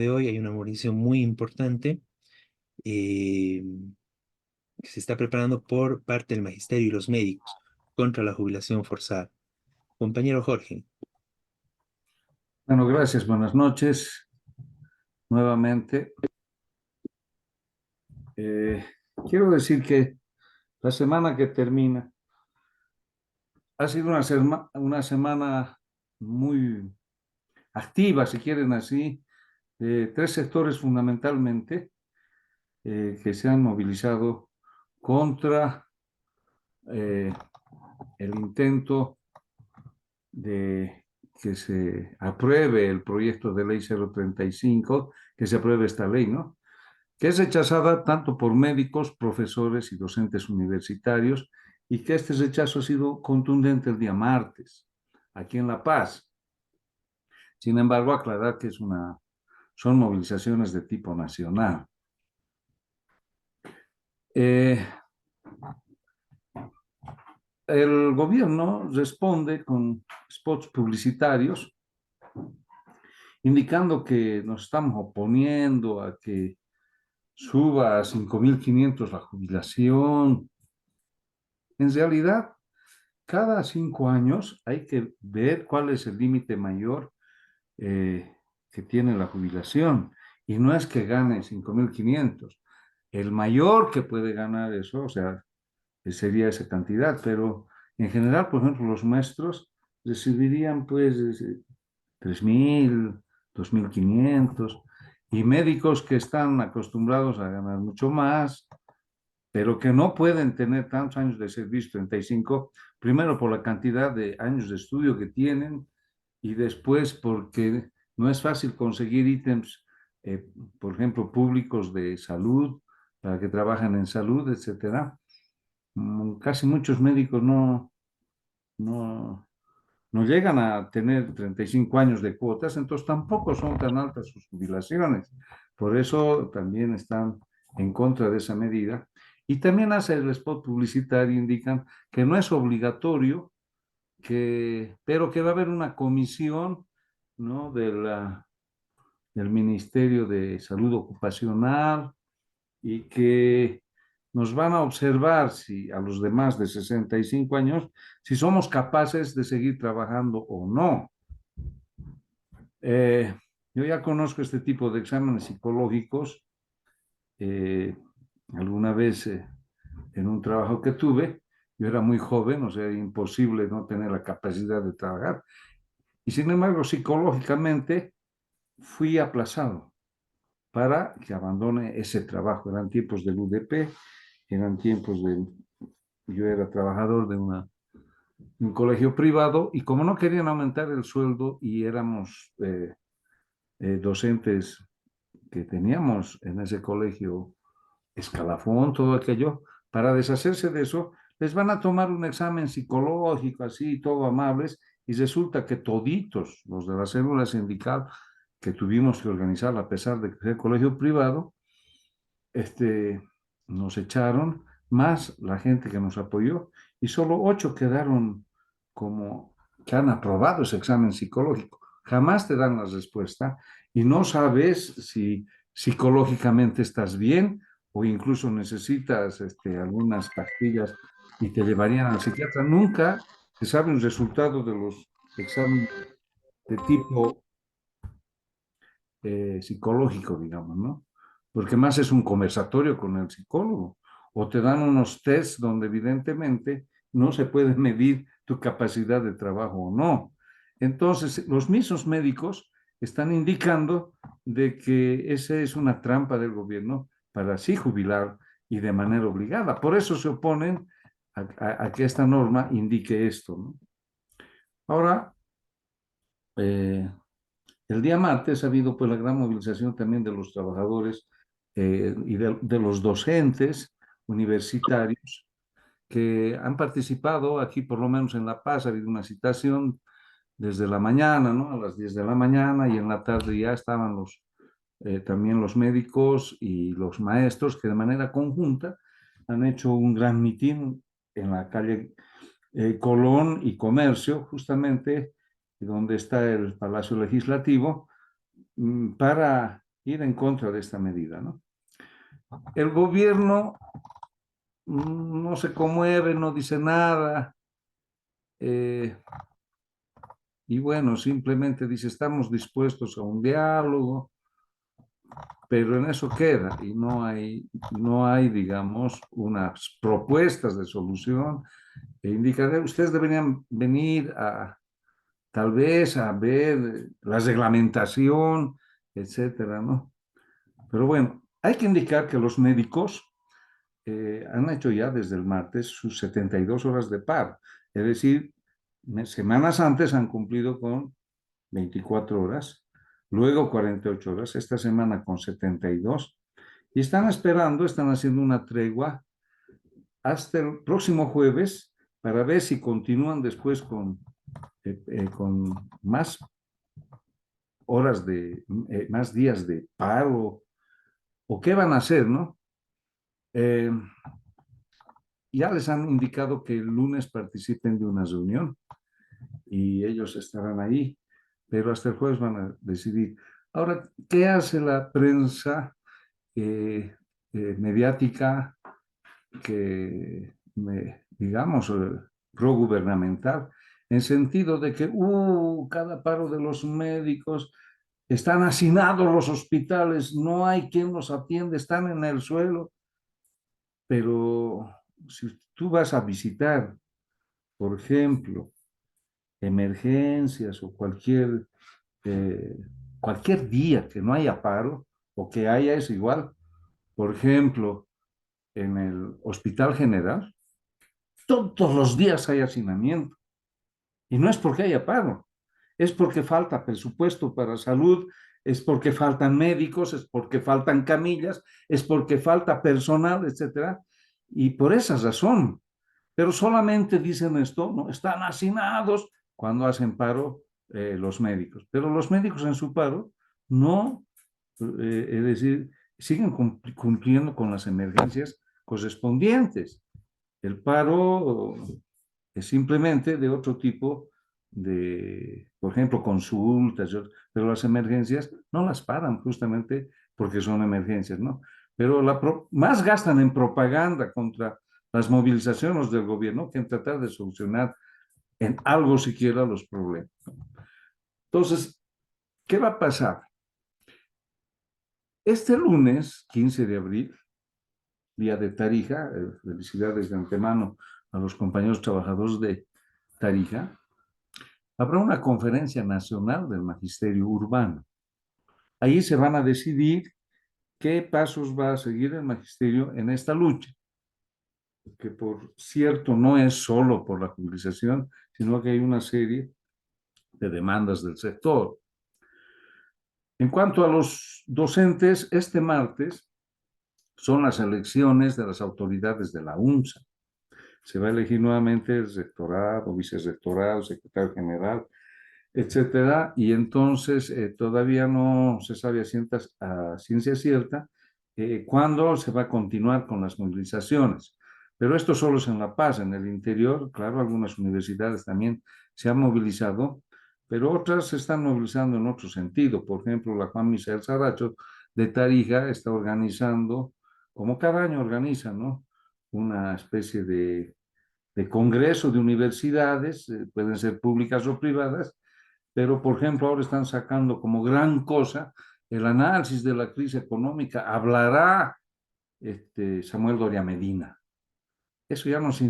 De hoy hay una movilización muy importante eh, que se está preparando por parte del magisterio y los médicos contra la jubilación forzada. Compañero Jorge, Bueno, gracias, buenas noches nuevamente. Eh, Quiero decir que la semana que termina ha sido una semana muy activa, si quieren así, de tres sectores fundamentalmente que se han movilizado contra eh, el intento de que se apruebe el proyecto de ley 035, que se apruebe esta ley, ¿no? Que es rechazada tanto por médicos, profesores y docentes universitarios, y que este rechazo ha sido contundente el día martes, aquí en La Paz. Sin embargo, aclarar que son movilizaciones de tipo nacional. Eh, el gobierno responde con spots publicitarios indicando que nos estamos oponiendo a que suba a 5.500 la jubilación. En realidad, cada 5 años hay que ver cuál es el límite mayor eh, que tiene la jubilación. Y no es que gane 5.500. El mayor que puede ganar eso, o sea, sería esa cantidad. Pero en general, por ejemplo, los maestros recibirían pues 3.000, 2.500. Y médicos que están acostumbrados a ganar mucho más, pero que no pueden tener tantos años de servicio, 35, primero por la cantidad de años de estudio que tienen y después porque no es fácil conseguir ítems, eh, por ejemplo, públicos de salud, para que trabajan en salud, etcétera. Casi muchos médicos no, no llegan a tener 35 años de cuotas, entonces tampoco son tan altas sus jubilaciones. Por eso también están en contra de esa medida. Y también hace el spot publicitario, indican que no es obligatorio, pero que va a haber una comisión, ¿no? Del Ministerio de Salud Ocupacional y que nos van a observar si a los demás de 65 años, si somos capaces de seguir trabajando o no. Eh, yo ya conozco este tipo de exámenes psicológicos. eh, Alguna vez en un trabajo que tuve, yo era muy joven, o sea, imposible no tener la capacidad de trabajar. Y sin embargo, psicológicamente fui aplazado para que abandone ese trabajo. Eran tiempos del UDP, eran tiempos de... Yo era trabajador de un colegio privado y como no querían aumentar el sueldo y éramos docentes que teníamos en ese colegio escalafón, todo aquello, para deshacerse de eso, les van a tomar un examen psicológico, así, todo amables, y resulta que toditos los de la célula sindical que tuvimos que organizar, a pesar de que era colegio privado, este, nos echaron, más la gente que nos apoyó, y solo 8 quedaron como que han aprobado ese examen psicológico. Jamás te dan la respuesta y no sabes si psicológicamente estás bien o incluso necesitas algunas pastillas y te llevarían al psiquiatra. Nunca se sabe un resultado de los exámenes de tipo psicológico, digamos, ¿no? Porque más es un conversatorio con el psicólogo. O te dan unos tests donde evidentemente no se puede medir tu capacidad de trabajo o no. Entonces, los mismos médicos están indicando de que esa es una trampa del gobierno para así jubilar y de manera obligada. Por eso se oponen a que esta norma indique esto, ¿no? Ahora, eh, el día martes ha habido pues la gran movilización también de los trabajadores y de los docentes universitarios que han participado aquí, por lo menos en La Paz, ha habido una citación desde la mañana, ¿no? A las 10 de la mañana y en la tarde ya estaban también los médicos y los maestros que de manera conjunta han hecho un gran mitin en la calle Colón y Comercio, justamente donde está el Palacio Legislativo, para ir en contra de esta medida, ¿no? El gobierno no se conmueve, no dice nada, eh, y bueno, simplemente dice, estamos dispuestos a un diálogo, pero en eso queda, y no hay, digamos, unas propuestas de solución que indican, ustedes deberían venir tal vez, a ver la reglamentación, etcétera, ¿no? Pero bueno, hay que indicar que los médicos han hecho ya desde el martes sus 72 horas de paro. Es decir, semanas antes han cumplido con 24 horas, luego 48 horas, esta semana con 72, y están esperando, están haciendo una tregua hasta el próximo jueves para ver si continúan después con más horas más días de paro, o qué van a hacer, ¿no? Eh, ya les han indicado que el lunes participen de una reunión y ellos estarán ahí, pero hasta el jueves van a decidir. Ahora, ¿qué hace la prensa mediática que, digamos, progubernamental, en sentido de que cada paro de los médicos, están hacinados los hospitales, no hay quien los atiende, están en el suelo? Pero si tú vas a visitar, por ejemplo, emergencias o eh, cualquier día que no haya paro o que haya, es igual. Por ejemplo, en el Hospital General, todos los días hay hacinamiento. Y no es porque haya paro, es porque falta presupuesto para salud, es porque faltan médicos, es porque faltan camillas, es porque falta personal, etcétera. Y por esa razón, pero solamente dicen esto, ¿no? Están hacinados cuando hacen paro los médicos. Pero los médicos en su paro no, es decir, siguen cumpliendo con las emergencias correspondientes. El paro es simplemente de otro tipo por ejemplo, consultas, pero las emergencias no las paran justamente porque son emergencias, ¿no? Pero más gastan en propaganda contra las movilizaciones del gobierno que en tratar de solucionar en algo siquiera los problemas. Entonces, ¿qué va a pasar? Este lunes, 15 de abril, día de Tarija, felicidades de antemano a los compañeros trabajadores de Tarija, habrá una conferencia nacional del magisterio urbano. Ahí se van a decidir qué pasos va a seguir el magisterio en esta lucha, que por cierto no es solo por la jubilización, sino que hay una serie de demandas del sector. En cuanto a los docentes, este martes son las elecciones de las autoridades de la UNSA. Se va a elegir nuevamente el rectorado, vicerrectorado, secretario general, etcétera, y entonces todavía no se sabe a ciencia cierta cuándo se va a continuar con las movilizaciones. Pero esto solo es en La Paz, en el interior, claro, algunas universidades también se han movilizado, pero otras se están movilizando en otro sentido. Por ejemplo, la Juan Misael Saracho de Tarija está organizando, como cada año organiza, ¿no? Una especie de congreso de universidades, pueden ser públicas o privadas, pero por ejemplo ahora están sacando como gran cosa el análisis de la crisis económica. Hablará Samuel Doria Medina. Eso ya nos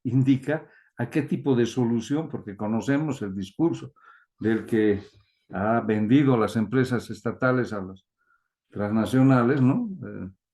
indica a qué tipo de solución, porque conocemos el discurso del que ha vendido a las empresas estatales a las transnacionales, ¿no?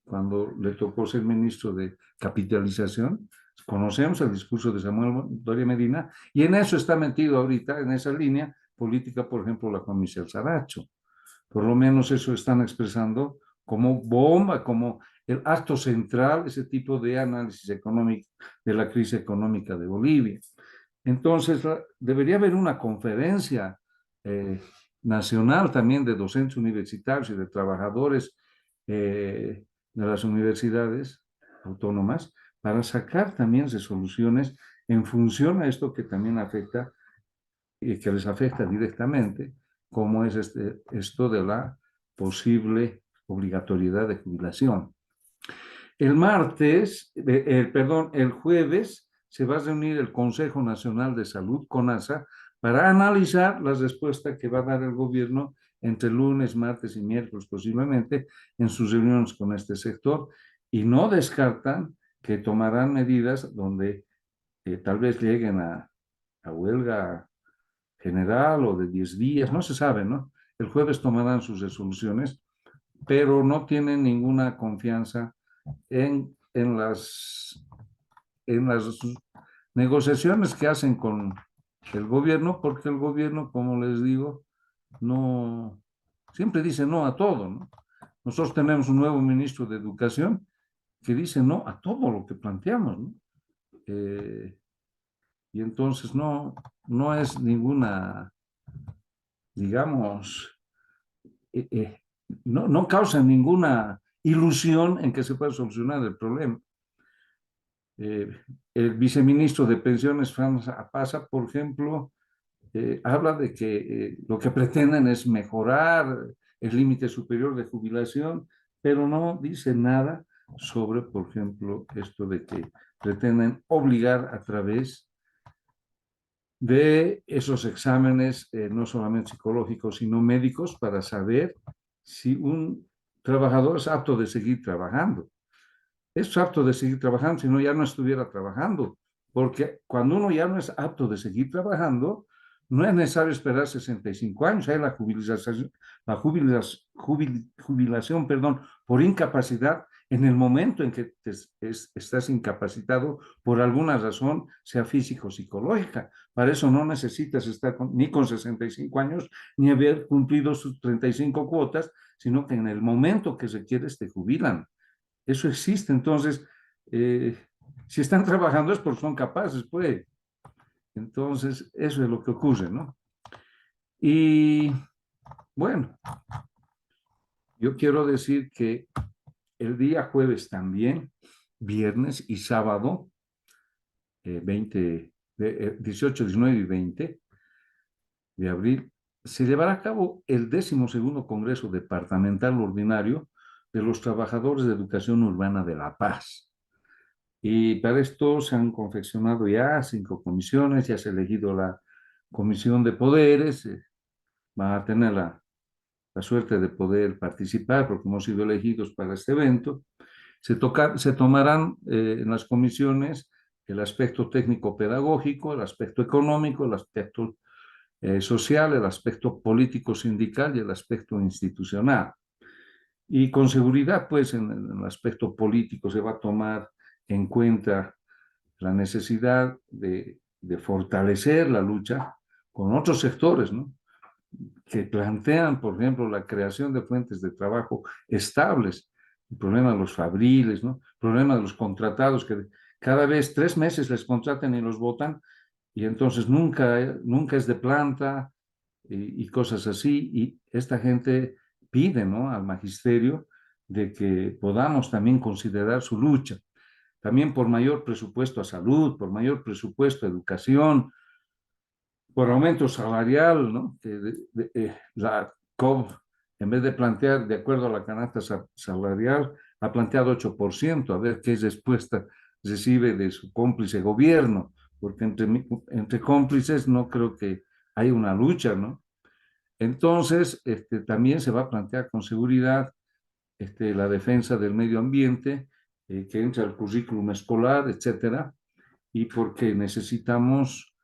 Cuando le tocó ser ministro de capitalización. Conocemos el discurso de Samuel Doria Medina y en eso está metido ahorita, en esa línea política, por ejemplo, la Comisión Saracho. Por lo menos eso están expresando como bomba, como el acto central, ese tipo de análisis económico de la crisis económica de Bolivia. Entonces, debería haber una conferencia nacional también de docentes universitarios y de trabajadores de las universidades autónomas para sacar también resoluciones en función a esto que también afecta que les afecta directamente, como es esto de la posible obligatoriedad de jubilación. El jueves se va a reunir el Consejo Nacional de Salud, CONASA, para analizar la respuesta que va a dar el gobierno entre lunes, martes y miércoles posiblemente en sus reuniones con este sector, y no descartan que tomarán medidas donde tal vez lleguen a huelga general o de 10 días, no se sabe, ¿no? El jueves tomarán sus resoluciones, pero no tienen ninguna confianza en las negociaciones que hacen con el gobierno, porque el gobierno, como les digo, no, siempre dice no a todo, ¿no? Nosotros tenemos un nuevo ministro de Educación que dice no a todo lo que planteamos, ¿no? Y entonces no es ninguna, digamos, no causa ninguna ilusión en que se pueda solucionar el problema. Eh, el viceministro de Pensiones, Franz Apasa, por ejemplo, habla de que lo que pretenden es mejorar el límite superior de jubilación, pero no dice nada sobre, por ejemplo, esto de que pretenden obligar a través de esos exámenes, no solamente psicológicos, sino médicos, para saber si un trabajador es apto de seguir trabajando. Es apto de seguir trabajando, si no ya no estuviera trabajando, porque cuando uno ya no es apto de seguir trabajando, no es necesario esperar 65 años, hay la jubilación, perdón, por incapacidad en el momento en que estás incapacitado por alguna razón, sea físico o psicológica. Para eso no necesitas estar ni con 65 años, ni haber cumplido sus 35 cuotas, sino que en el momento que requieres te jubilan. Eso existe. Entonces, eh, si están trabajando es porque son capaces, pues. Entonces, eso es lo que ocurre, ¿no? Y bueno, yo quiero decir que el día jueves también, viernes y sábado, 18, 19 y 20 de abril, se llevará a cabo el 12º Congreso Departamental Ordinario de los Trabajadores de Educación Urbana de La Paz. Y para esto se han confeccionado ya 5 comisiones, ya se ha elegido la comisión de poderes, va a tener la suerte de poder participar porque hemos sido elegidos para este evento. Se tomarán en las comisiones el aspecto técnico-pedagógico, el aspecto económico, el aspecto social, el aspecto político-sindical y el aspecto institucional. Y con seguridad, pues, en el aspecto político se va a tomar en cuenta la necesidad de fortalecer la lucha con otros sectores, ¿no? Que plantean, por ejemplo, la creación de fuentes de trabajo estables, el problema de los fabriles, ¿no? El problema de los contratados, que cada vez 3 meses les contratan y los votan, y entonces nunca es de planta y cosas así, y esta gente pide, ¿no?, al magisterio de que podamos también considerar su lucha, también por mayor presupuesto a salud, por mayor presupuesto a educación, por aumento salarial, ¿no? La COB, en vez de plantear de acuerdo a la canasta salarial, ha planteado 8%, a ver qué respuesta recibe de su cómplice gobierno, porque entre cómplices no creo que haya una lucha, ¿no? Entonces, también se va a plantear con seguridad la defensa del medio ambiente, que entra al currículum escolar, etcétera, y porque necesitamos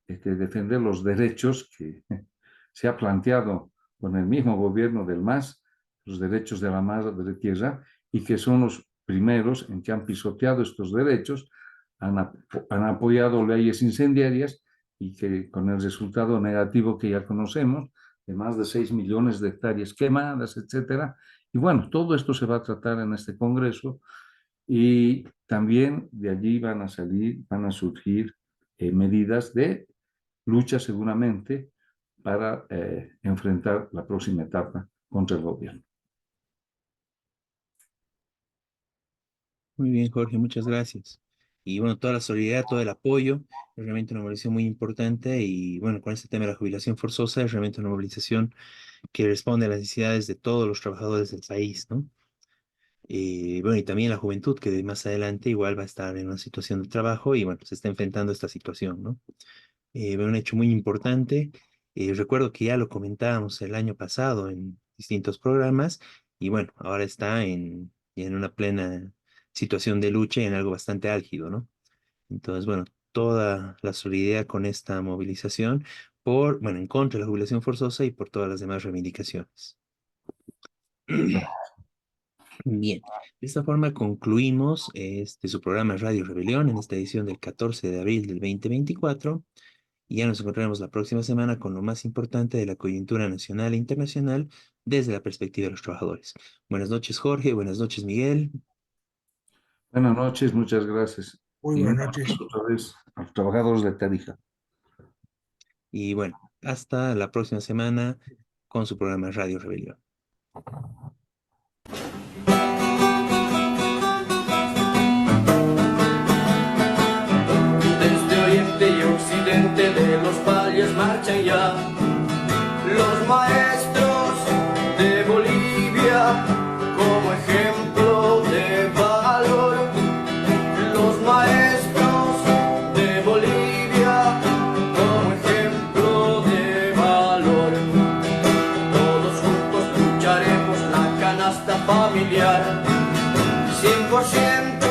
defender los derechos que se ha planteado con el mismo gobierno del MAS, los derechos de la madre tierra, y que son los primeros en que han pisoteado estos derechos, han apoyado leyes incendiarias y que con el resultado negativo que ya conocemos, de más de 6 millones de hectáreas quemadas, etcétera. Y bueno, todo esto se va a tratar en este Congreso y también de allí van a surgir medidas de lucha seguramente para enfrentar la próxima etapa contra el gobierno. Muy bien, Jorge, muchas gracias. y bueno, toda la solidaridad, todo el apoyo, es realmente una movilización muy importante y bueno, con este tema de la jubilación forzosa es realmente una movilización que responde a las necesidades de todos los trabajadores del país, ¿no? Bueno, y también la juventud, que más adelante igual va a estar en una situación de trabajo y bueno, se está enfrentando a esta situación, ¿no? Un hecho muy importante. Recuerdo que ya lo comentábamos el año pasado en distintos programas y bueno, ahora está en una plena situación de lucha y en algo bastante álgido, ¿no? Entonces, bueno, toda la solidaridad con esta movilización por, bueno, en contra de la jubilación forzosa y por todas las demás reivindicaciones. Bien, de esta forma concluimos este su programa Radio Rebelión en esta edición del 14 de abril del 2024 y ya nos encontraremos la próxima semana con lo más importante de la coyuntura nacional e internacional desde la perspectiva de los trabajadores. Buenas noches, Jorge, buenas noches, Miguel, Buenas noches, muchas gracias. Muy Y un buenas abrazo noches. otra vez a los trabajadores de Tarija. y bueno, hasta la próxima semana con su programa Radio Rebelión. Desde oriente y occidente de los valles marchan ya los maestros de Bolivia como ejemplo de valor. Los maestros de Bolivia como ejemplo de valor. Todos juntos lucharemos la canasta familiar 100%.